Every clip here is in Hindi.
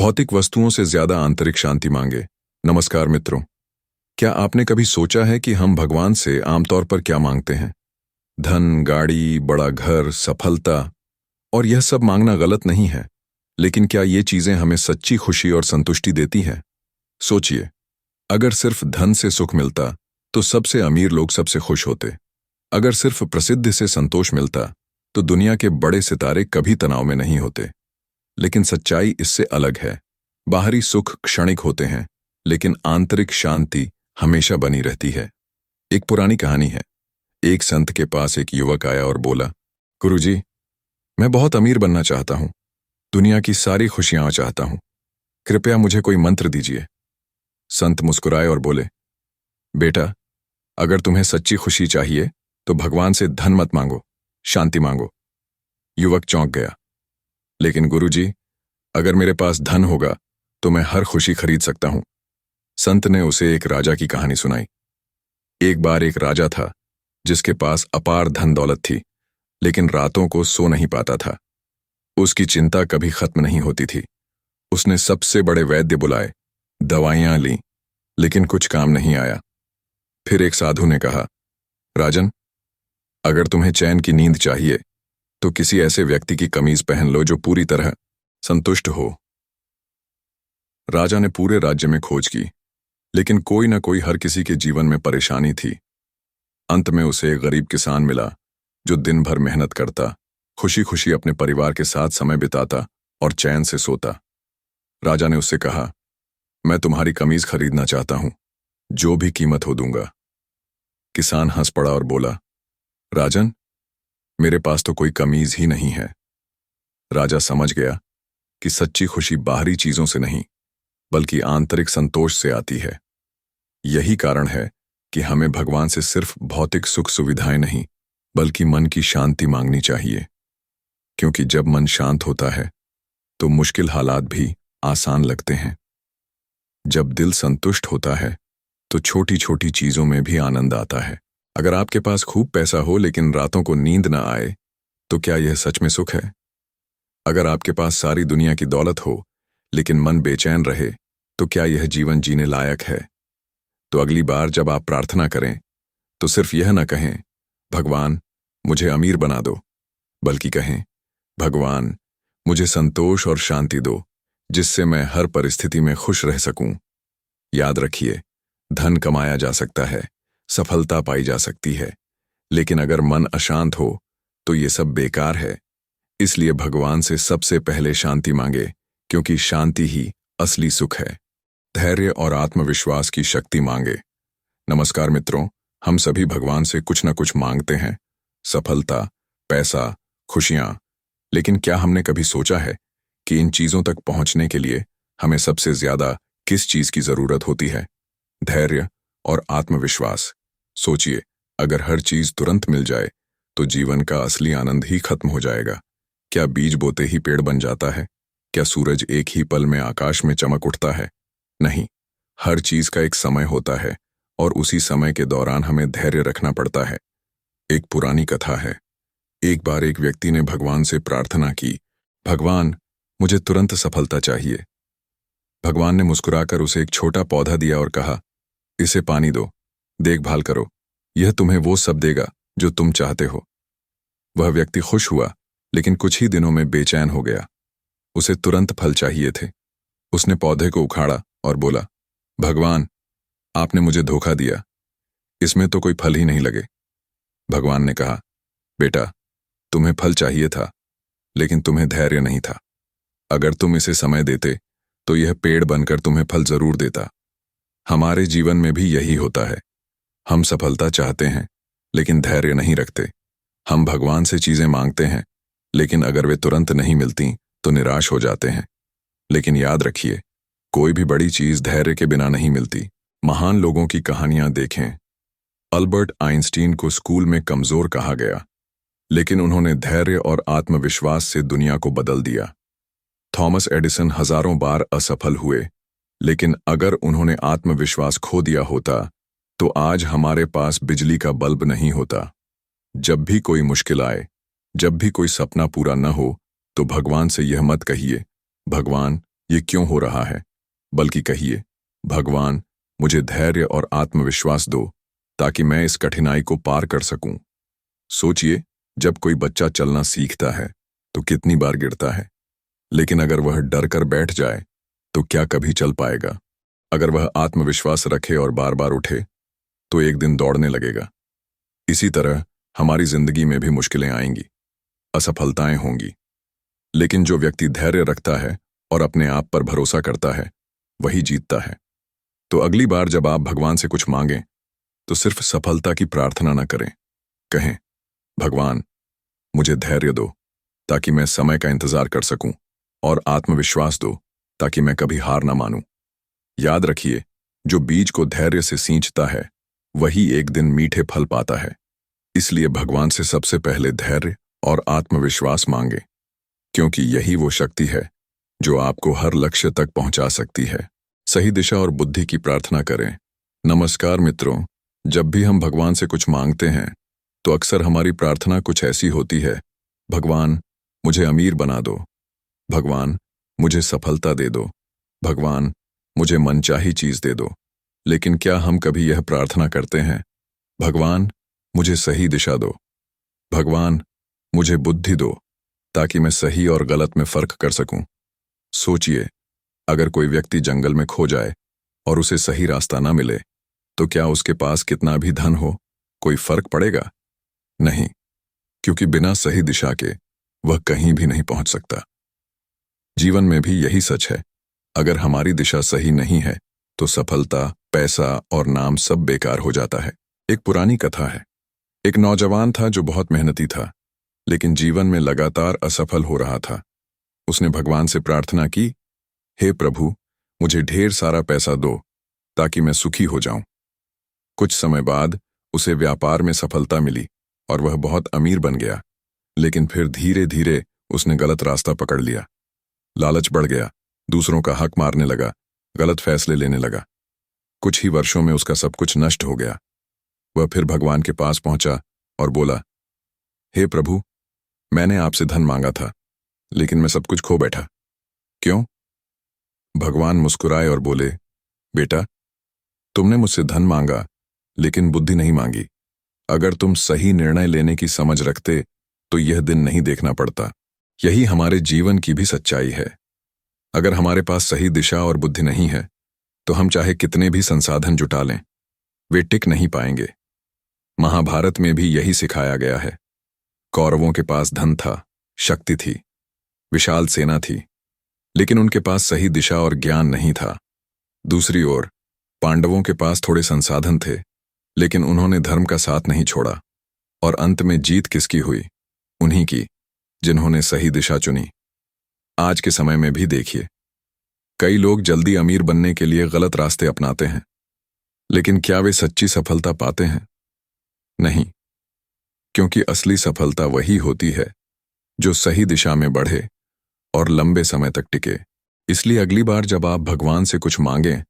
भौतिक वस्तुओं से ज्यादा आंतरिक शांति मांगे। नमस्कार मित्रों, क्या आपने कभी सोचा है कि हम भगवान से आमतौर पर क्या मांगते हैं? धन, गाड़ी, बड़ा घर, सफलता, और यह सब मांगना गलत नहीं है, लेकिन क्या ये चीजें हमें सच्ची खुशी और संतुष्टि देती हैं? सोचिए, अगर सिर्फ धन से सुख मिलता तो सबसे अमीर लोग सबसे खुश होते। अगर सिर्फ प्रसिद्धि से संतोष मिलता तो दुनिया के बड़े सितारे कभी तनाव में नहीं होते। लेकिन सच्चाई इससे अलग है। बाहरी सुख क्षणिक होते हैं, लेकिन आंतरिक शांति हमेशा बनी रहती है। एक पुरानी कहानी है। एक संत के पास एक युवक आया और बोला, गुरुजी, मैं बहुत अमीर बनना चाहता हूं, दुनिया की सारी खुशियां चाहता हूं, कृपया मुझे कोई मंत्र दीजिए। संत मुस्कुराए और बोले, बेटा, अगर तुम्हें सच्ची खुशी चाहिए तो भगवान से धन मत मांगो, शांति मांगो। युवक चौंक गया, लेकिन गुरुजी, अगर मेरे पास धन होगा तो मैं हर खुशी खरीद सकता हूं। संत ने उसे एक राजा की कहानी सुनाई। एक बार एक राजा था जिसके पास अपार धन दौलत थी, लेकिन रातों को सो नहीं पाता था। उसकी चिंता कभी खत्म नहीं होती थी। उसने सबसे बड़े वैद्य बुलाए, दवाइयां लीं, लेकिन कुछ काम नहीं आया। फिर एक साधु ने कहा, राजन, अगर तुम्हें चैन की नींद चाहिए तो किसी ऐसे व्यक्ति की कमीज पहन लो जो पूरी तरह संतुष्ट हो। राजा ने पूरे राज्य में खोज की, लेकिन कोई ना कोई हर किसी के जीवन में परेशानी थी। अंत में उसे एक गरीब किसान मिला जो दिन भर मेहनत करता, खुशी खुशी अपने परिवार के साथ समय बिताता और चैन से सोता। राजा ने उससे कहा, मैं तुम्हारी कमीज खरीदना चाहता हूं, जो भी कीमत हो दूंगा। किसान हंस पड़ा और बोला, राजन, मेरे पास तो कोई कमीज ही नहीं है। राजा समझ गया कि सच्ची खुशी बाहरी चीजों से नहीं, बल्कि आंतरिक संतोष से आती है। यही कारण है कि हमें भगवान से सिर्फ भौतिक सुख सुविधाएं नहीं, बल्कि मन की शांति मांगनी चाहिए। क्योंकि जब मन शांत होता है तो मुश्किल हालात भी आसान लगते हैं। जब दिल संतुष्ट होता है तो छोटी छोटी चीजों में भी आनंद आता है। अगर आपके पास खूब पैसा हो लेकिन रातों को नींद न आए, तो क्या यह सच में सुख है? अगर आपके पास सारी दुनिया की दौलत हो लेकिन मन बेचैन रहे, तो क्या यह जीवन जीने लायक है? तो अगली बार जब आप प्रार्थना करें तो सिर्फ यह न कहें, भगवान मुझे अमीर बना दो, बल्कि कहें, भगवान मुझे संतोष और शांति दो, जिससे मैं हर परिस्थिति में खुश रह सकूं। याद रखिए, धन कमाया जा सकता है, सफलता पाई जा सकती है, लेकिन अगर मन अशांत हो तो ये सब बेकार है। इसलिए भगवान से सबसे पहले शांति मांगे, क्योंकि शांति ही असली सुख है। धैर्य और आत्मविश्वास की शक्ति मांगे। नमस्कार मित्रों, हम सभी भगवान से कुछ न कुछ मांगते हैं, सफलता, पैसा, खुशियां, लेकिन क्या हमने कभी सोचा है कि इन चीजों तक पहुंचने के लिए हमें सबसे ज्यादा किस चीज की जरूरत होती है? धैर्य और आत्मविश्वास। सोचिए, अगर हर चीज तुरंत मिल जाए तो जीवन का असली आनंद ही खत्म हो जाएगा। क्या बीज बोते ही पेड़ बन जाता है? क्या सूरज एक ही पल में आकाश में चमक उठता है? नहीं, हर चीज का एक समय होता है और उसी समय के दौरान हमें धैर्य रखना पड़ता है। एक पुरानी कथा है। एक बार एक व्यक्ति ने भगवान से प्रार्थना की, भगवान मुझे तुरंत सफलता चाहिए। भगवान ने मुस्कुराकर उसे एक छोटा पौधा दिया और कहा, इसे पानी दो, देखभाल करो, यह तुम्हें वो सब देगा जो तुम चाहते हो। वह व्यक्ति खुश हुआ, लेकिन कुछ ही दिनों में बेचैन हो गया। उसे तुरंत फल चाहिए थे। उसने पौधे को उखाड़ा और बोला, भगवान आपने मुझे धोखा दिया, इसमें तो कोई फल ही नहीं लगे। भगवान ने कहा, बेटा, तुम्हें फल चाहिए था, लेकिन तुम्हें धैर्य नहीं था। अगर तुम इसे समय देते तो यह पेड़ बनकर तुम्हें फल जरूर देता। हमारे जीवन में भी यही होता है। हम सफलता चाहते हैं, लेकिन धैर्य नहीं रखते। हम भगवान से चीजें मांगते हैं, लेकिन अगर वे तुरंत नहीं मिलती तो निराश हो जाते हैं। लेकिन याद रखिए, कोई भी बड़ी चीज धैर्य के बिना नहीं मिलती। महान लोगों की कहानियां देखें। अल्बर्ट आइंस्टीन को स्कूल में कमजोर कहा गया, लेकिन उन्होंने धैर्य और आत्मविश्वास से दुनिया को बदल दिया। थॉमस एडिसन हजारों बार असफल हुए, लेकिन अगर उन्होंने आत्मविश्वास खो दिया होता तो आज हमारे पास बिजली का बल्ब नहीं होता। जब भी कोई मुश्किल आए, जब भी कोई सपना पूरा न हो, तो भगवान से यह मत कहिए, भगवान ये क्यों हो रहा है, बल्कि कहिए, भगवान, मुझे धैर्य और आत्मविश्वास दो ताकि मैं इस कठिनाई को पार कर सकूं। सोचिए, जब कोई बच्चा चलना सीखता है तो कितनी बार गिरता है, लेकिन अगर वह डर कर बैठ जाए तो क्या कभी चल पाएगा? अगर वह आत्मविश्वास रखे और बार बार उठे तो एक दिन दौड़ने लगेगा। इसी तरह हमारी जिंदगी में भी मुश्किलें आएंगी, असफलताएं होंगी, लेकिन जो व्यक्ति धैर्य रखता है और अपने आप पर भरोसा करता है वही जीतता है। तो अगली बार जब आप भगवान से कुछ मांगें तो सिर्फ सफलता की प्रार्थना न करें। कहें, भगवान, मुझे धैर्य दो ताकि मैं समय का इंतजार कर सकूं, और आत्मविश्वास दो ताकि मैं कभी हार ना मानूं। याद रखिए, जो बीज को धैर्य से सींचता है वही एक दिन मीठे फल पाता है। इसलिए भगवान से सबसे पहले धैर्य और आत्मविश्वास मांगे, क्योंकि यही वो शक्ति है जो आपको हर लक्ष्य तक पहुंचा सकती है। सही दिशा और बुद्धि की प्रार्थना करें। नमस्कार मित्रों, जब भी हम भगवान से कुछ मांगते हैं तो अक्सर हमारी प्रार्थना कुछ ऐसी होती है, भगवान, मुझे अमीर बना दो, भगवान, मुझे सफलता दे दो, भगवान, मुझे मनचाही चीज दे दो। लेकिन क्या हम कभी यह प्रार्थना करते हैं, भगवान, मुझे सही दिशा दो, भगवान, मुझे बुद्धि दो ताकि मैं सही और गलत में फर्क कर सकूं। सोचिए, अगर कोई व्यक्ति जंगल में खो जाए और उसे सही रास्ता ना मिले तो क्या उसके पास कितना भी धन हो कोई फर्क पड़ेगा? नहीं, क्योंकि बिना सही दिशा के वह कहीं भी नहीं पहुंच सकता। जीवन में भी यही सच है। अगर हमारी दिशा सही नहीं है तो सफलता, पैसा और नाम सब बेकार हो जाता है। एक पुरानी कथा है। एक नौजवान था जो बहुत मेहनती था, लेकिन जीवन में लगातार असफल हो रहा था। उसने भगवान से प्रार्थना की, हे प्रभु, मुझे ढेर सारा पैसा दो ताकि मैं सुखी हो जाऊं। कुछ समय बाद उसे व्यापार में सफलता मिली और वह बहुत अमीर बन गया, लेकिन फिर धीरे धीरे उसने गलत रास्ता पकड़ लिया। लालच बढ़ गया, दूसरों का हक मारने लगा, गलत फैसले लेने लगा। कुछ ही वर्षों में उसका सब कुछ नष्ट हो गया। वह फिर भगवान के पास पहुंचा और बोला, हे प्रभु, मैंने आपसे धन मांगा था, लेकिन मैं सब कुछ खो बैठा। क्यों? भगवान मुस्कुराए और बोले, बेटा, तुमने मुझसे धन मांगा लेकिन बुद्धि नहीं मांगी। अगर तुम सही निर्णय लेने की समझ रखते तो यह दिन नहीं देखना पड़ता। यही हमारे जीवन की भी सच्चाई है। अगर हमारे पास सही दिशा और बुद्धि नहीं है तो हम चाहे कितने भी संसाधन जुटा लें, वे टिक नहीं पाएंगे। महाभारत में भी यही सिखाया गया है। कौरवों के पास धन था, शक्ति थी, विशाल सेना थी, लेकिन उनके पास सही दिशा और ज्ञान नहीं था। दूसरी ओर पांडवों के पास थोड़े संसाधन थे, लेकिन उन्होंने धर्म का साथ नहीं छोड़ा, और अंत में जीत किसकी हुई? उन्हीं की, जिन्होंने सही दिशा चुनी। आज के समय में भी देखिए, कई लोग जल्दी अमीर बनने के लिए गलत रास्ते अपनाते हैं, लेकिन क्या वे सच्ची सफलता पाते हैं? नहीं, क्योंकि असली सफलता वही होती है जो सही दिशा में बढ़े और लंबे समय तक टिके। इसलिए अगली बार जब आप भगवान से कुछ मांगें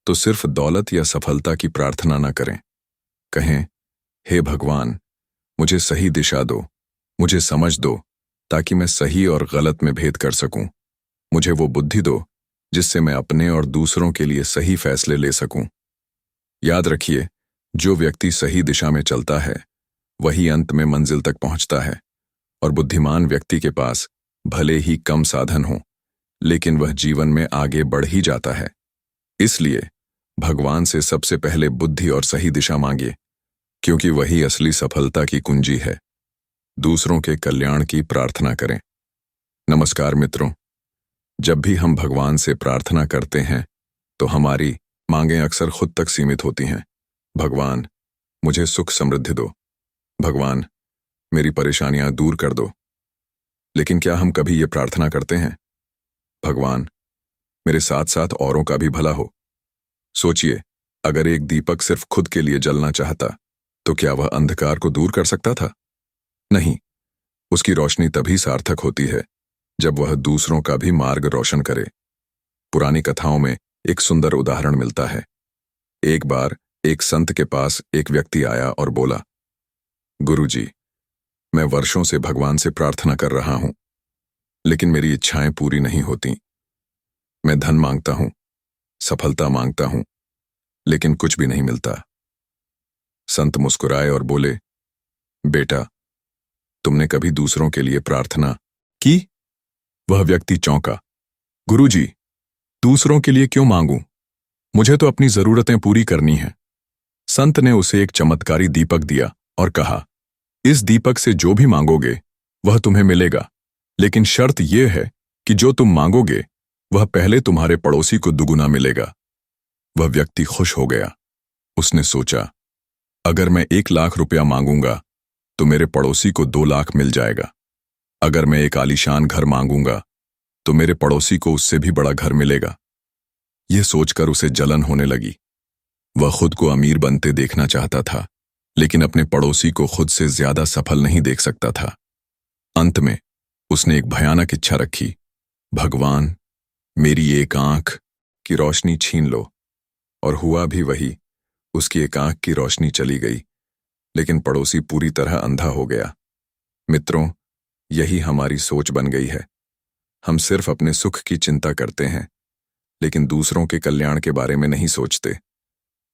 तो सिर्फ दौलत या सफलता की प्रार्थना न करें। कहें, हे भगवान, मुझे सही दिशा दो, मुझे समझ दो ताकि मैं सही और गलत में भेद कर सकूं। मुझे वो बुद्धि दो जिससे मैं अपने और दूसरों के लिए सही फैसले ले सकूं। याद रखिए, जो व्यक्ति सही दिशा में चलता है वही अंत में मंजिल तक पहुंचता है, और बुद्धिमान व्यक्ति के पास भले ही कम साधन हो, लेकिन वह जीवन में आगे बढ़ ही जाता है। इसलिए भगवान से सबसे पहले बुद्धि और सही दिशा मांगिए, क्योंकि वही असली सफलता की कुंजी है। दूसरों के कल्याण की प्रार्थना करें। नमस्कार मित्रों, जब भी हम भगवान से प्रार्थना करते हैं तो हमारी मांगें अक्सर खुद तक सीमित होती हैं। भगवान, मुझे सुख समृद्धि दो, भगवान, मेरी परेशानियां दूर कर दो। लेकिन क्या हम कभी ये प्रार्थना करते हैं, भगवान, मेरे साथ साथ औरों का भी भला हो? सोचिए, अगर एक दीपक सिर्फ खुद के लिए जलना चाहता तो क्या वह अंधकार को दूर कर सकता था? नहीं, उसकी रोशनी तभी सार्थक होती है जब वह दूसरों का भी मार्ग रोशन करे। पुरानी कथाओं में एक सुंदर उदाहरण मिलता है। एक बार एक संत के पास एक व्यक्ति आया और बोला, गुरुजी, मैं वर्षों से भगवान से प्रार्थना कर रहा हूं, लेकिन मेरी इच्छाएं पूरी नहीं होती। मैं धन मांगता हूं, सफलता मांगता हूं, लेकिन कुछ भी नहीं मिलता। संत मुस्कुराए और बोले, बेटा, तुमने कभी दूसरों के लिए प्रार्थना की? वह व्यक्ति चौंका। गुरुजी, दूसरों के लिए क्यों मांगूं? मुझे तो अपनी जरूरतें पूरी करनी है। संत ने उसे एक चमत्कारी दीपक दिया और कहा, इस दीपक से जो भी मांगोगे वह तुम्हें मिलेगा, लेकिन शर्त यह है कि जो तुम मांगोगे वह पहले तुम्हारे पड़ोसी को दुगुना मिलेगा। वह व्यक्ति खुश हो गया। उसने सोचा, अगर मैं 1 लाख रुपया मांगूंगा तो मेरे पड़ोसी को 2 लाख मिल जाएगा। अगर मैं एक आलीशान घर मांगूंगा तो मेरे पड़ोसी को उससे भी बड़ा घर मिलेगा। यह सोचकर उसे जलन होने लगी। वह खुद को अमीर बनते देखना चाहता था, लेकिन अपने पड़ोसी को खुद से ज्यादा सफल नहीं देख सकता था। अंत में उसने एक भयानक इच्छा रखी, भगवान, मेरी एक आंख की रोशनी छीन लो। और हुआ भी वही। उसकी एक आंख की रोशनी चली गई, लेकिन पड़ोसी पूरी तरह अंधा हो गया। मित्रों, यही हमारी सोच बन गई है। हम सिर्फ अपने सुख की चिंता करते हैं, लेकिन दूसरों के कल्याण के बारे में नहीं सोचते।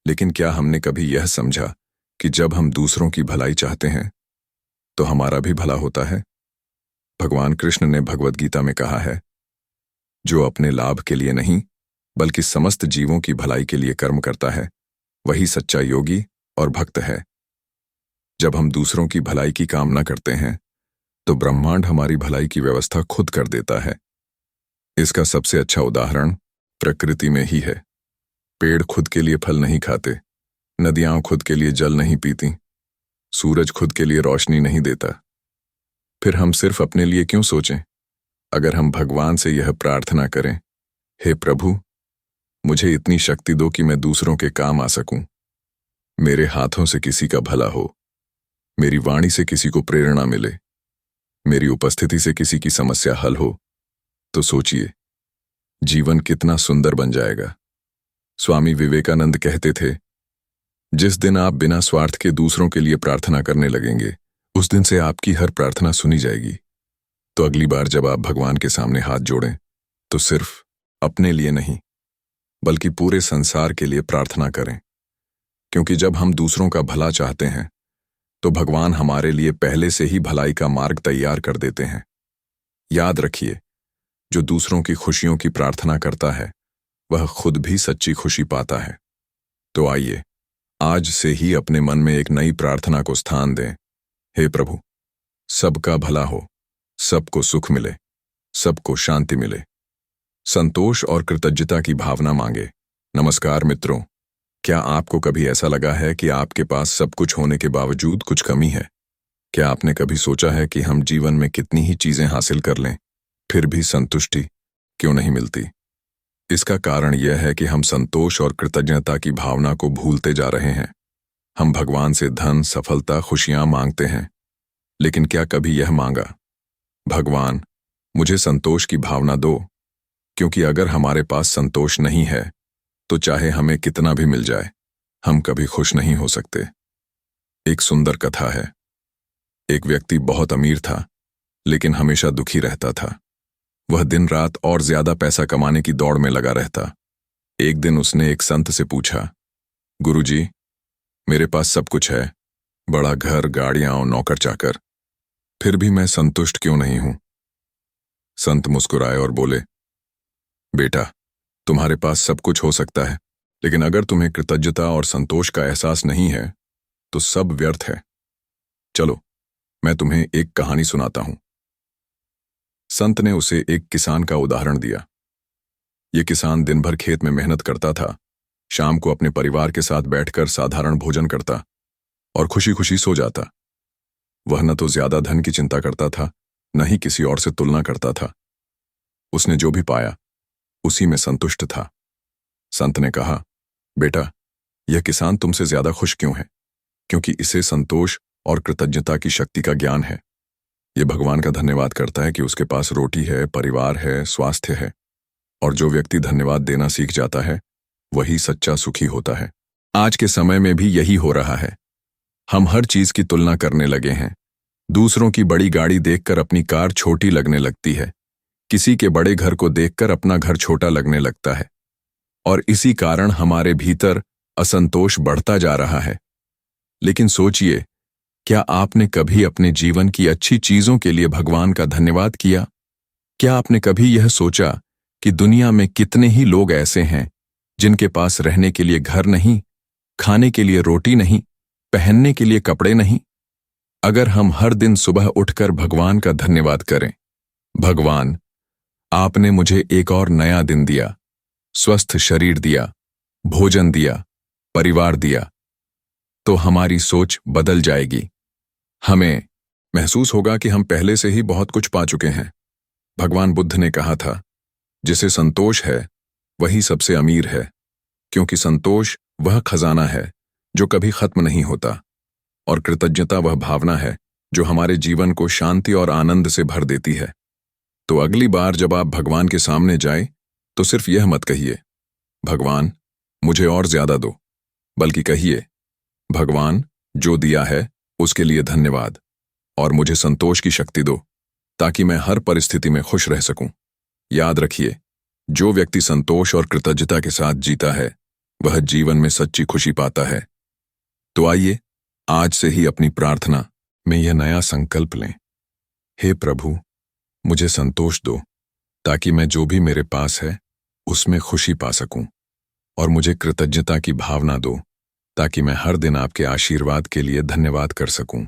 लेकिन क्या हमने कभी यह समझा कि जब हम दूसरों की भलाई चाहते हैं तो हमारा भी भला होता है? भगवान कृष्ण ने भगवद गीता में कहा है, जो अपने लाभ के लिए नहीं बल्कि समस्त जीवों की भलाई के लिए कर्म करता है, वही सच्चा योगी और भक्त है। जब हम दूसरों की भलाई की कामना करते हैं तो ब्रह्मांड हमारी भलाई की व्यवस्था खुद कर देता है। इसका सबसे अच्छा उदाहरण प्रकृति में ही है। पेड़ खुद के लिए फल नहीं खाते, नदियां खुद के लिए जल नहीं पीती, सूरज खुद के लिए रोशनी नहीं देता। फिर हम सिर्फ अपने लिए क्यों सोचें? अगर हम भगवान से यह प्रार्थना करें, हे प्रभु, मुझे इतनी शक्ति दो कि मैं दूसरों के काम आ सकूं, मेरे हाथों से किसी का भला हो, मेरी वाणी से किसी को प्रेरणा मिले, मेरी उपस्थिति से किसी की समस्या हल हो, तो सोचिए जीवन कितना सुंदर बन जाएगा। स्वामी विवेकानंद कहते थे, जिस दिन आप बिना स्वार्थ के दूसरों के लिए प्रार्थना करने लगेंगे, उस दिन से आपकी हर प्रार्थना सुनी जाएगी। तो अगली बार जब आप भगवान के सामने हाथ जोड़ें तो सिर्फ अपने लिए नहीं बल्कि पूरे संसार के लिए प्रार्थना करें, क्योंकि जब हम दूसरों का भला चाहते हैं तो भगवान हमारे लिए पहले से ही भलाई का मार्ग तैयार कर देते हैं। याद रखिए, जो दूसरों की खुशियों की प्रार्थना करता है वह खुद भी सच्ची खुशी पाता है। तो आइए आज से ही अपने मन में एक नई प्रार्थना को स्थान दें। हे प्रभु, सबका भला हो, सबको सुख मिले, सबको शांति मिले, संतोष और कृतज्ञता की भावना मांगे। नमस्कार मित्रों, क्या आपको कभी ऐसा लगा है कि आपके पास सब कुछ होने के बावजूद कुछ कमी है? क्या आपने कभी सोचा है कि हम जीवन में कितनी ही चीजें हासिल कर लें, फिर भी संतुष्टि क्यों नहीं मिलती? इसका कारण यह है कि हम संतोष और कृतज्ञता की भावना को भूलते जा रहे हैं। हम भगवान से धन, सफलता, खुशियां मांगते हैं, लेकिन क्या कभी यह मांगा, भगवान, मुझे संतोष की भावना दो? क्योंकि अगर हमारे पास संतोष नहीं है तो चाहे हमें कितना भी मिल जाए, हम कभी खुश नहीं हो सकते। एक सुंदर कथा है। एक व्यक्ति बहुत अमीर था, लेकिन हमेशा दुखी रहता था। वह दिन रात और ज्यादा पैसा कमाने की दौड़ में लगा रहता। एक दिन उसने एक संत से पूछा, गुरुजी, मेरे पास सब कुछ है, बड़ा घर, गाड़ियां और नौकर चाकर, फिर भी मैं संतुष्ट क्यों नहीं हूं? संत मुस्कुराए और बोले, बेटा, तुम्हारे पास सब कुछ हो सकता है, लेकिन अगर तुम्हें कृतज्ञता और संतोष का एहसास नहीं है तो सब व्यर्थ है। चलो, मैं तुम्हें एक कहानी सुनाता हूं। संत ने उसे एक किसान का उदाहरण दिया। यह किसान दिन भर खेत में मेहनत करता था, शाम को अपने परिवार के साथ बैठकर साधारण भोजन करता और खुशी खुशी सो जाता। वह न तो ज्यादा धन की चिंता करता था, न ही किसी और से तुलना करता था। उसने जो भी पाया उसी में संतुष्ट था। संत ने कहा, बेटा, यह किसान तुमसे ज्यादा खुश क्यों है? क्योंकि इसे संतोष और कृतज्ञता की शक्ति का ज्ञान है। यह भगवान का धन्यवाद करता है कि उसके पास रोटी है, परिवार है, स्वास्थ्य है। और जो व्यक्ति धन्यवाद देना सीख जाता है वही सच्चा सुखी होता है। आज के समय में भी यही हो रहा है। हम हर चीज की तुलना करने लगे हैं। दूसरों की बड़ी गाड़ी देखकर अपनी कार छोटी लगने लगती है। किसी के बड़े घर को देखकर अपना घर छोटा लगने लगता है और इसी कारण हमारे भीतर असंतोष बढ़ता जा रहा है। लेकिन सोचिए, क्या आपने कभी अपने जीवन की अच्छी चीजों के लिए भगवान का धन्यवाद किया? क्या आपने कभी यह सोचा कि दुनिया में कितने ही लोग ऐसे हैं जिनके पास रहने के लिए घर नहीं, खाने के लिए रोटी नहीं, पहनने के लिए कपड़े नहीं? अगर हम हर दिन सुबह उठकर भगवान का धन्यवाद करें, भगवान, आपने मुझे एक और नया दिन दिया, स्वस्थ शरीर दिया, भोजन दिया, परिवार दिया, तो हमारी सोच बदल जाएगी। हमें महसूस होगा कि हम पहले से ही बहुत कुछ पा चुके हैं। भगवान बुद्ध ने कहा था, जिसे संतोष है वही सबसे अमीर है, क्योंकि संतोष वह खजाना है जो कभी खत्म नहीं होता, और कृतज्ञता वह भावना है जो हमारे जीवन को शांति और आनंद से भर देती है। तो अगली बार जब आप भगवान के सामने जाएं, तो सिर्फ यह मत कहिए, भगवान मुझे और ज्यादा दो, बल्कि कहिए, भगवान जो दिया है उसके लिए धन्यवाद, और मुझे संतोष की शक्ति दो ताकि मैं हर परिस्थिति में खुश रह सकूं। याद रखिए, जो व्यक्ति संतोष और कृतज्ञता के साथ जीता है वह जीवन में सच्ची खुशी पाता है। तो आइए आज से ही अपनी प्रार्थना में यह नया संकल्प लें, हे प्रभु, मुझे संतोष दो ताकि मैं जो भी मेरे पास है उसमें खुशी पा सकूं, और मुझे कृतज्ञता की भावना दो ताकि मैं हर दिन आपके आशीर्वाद के लिए धन्यवाद कर सकूं।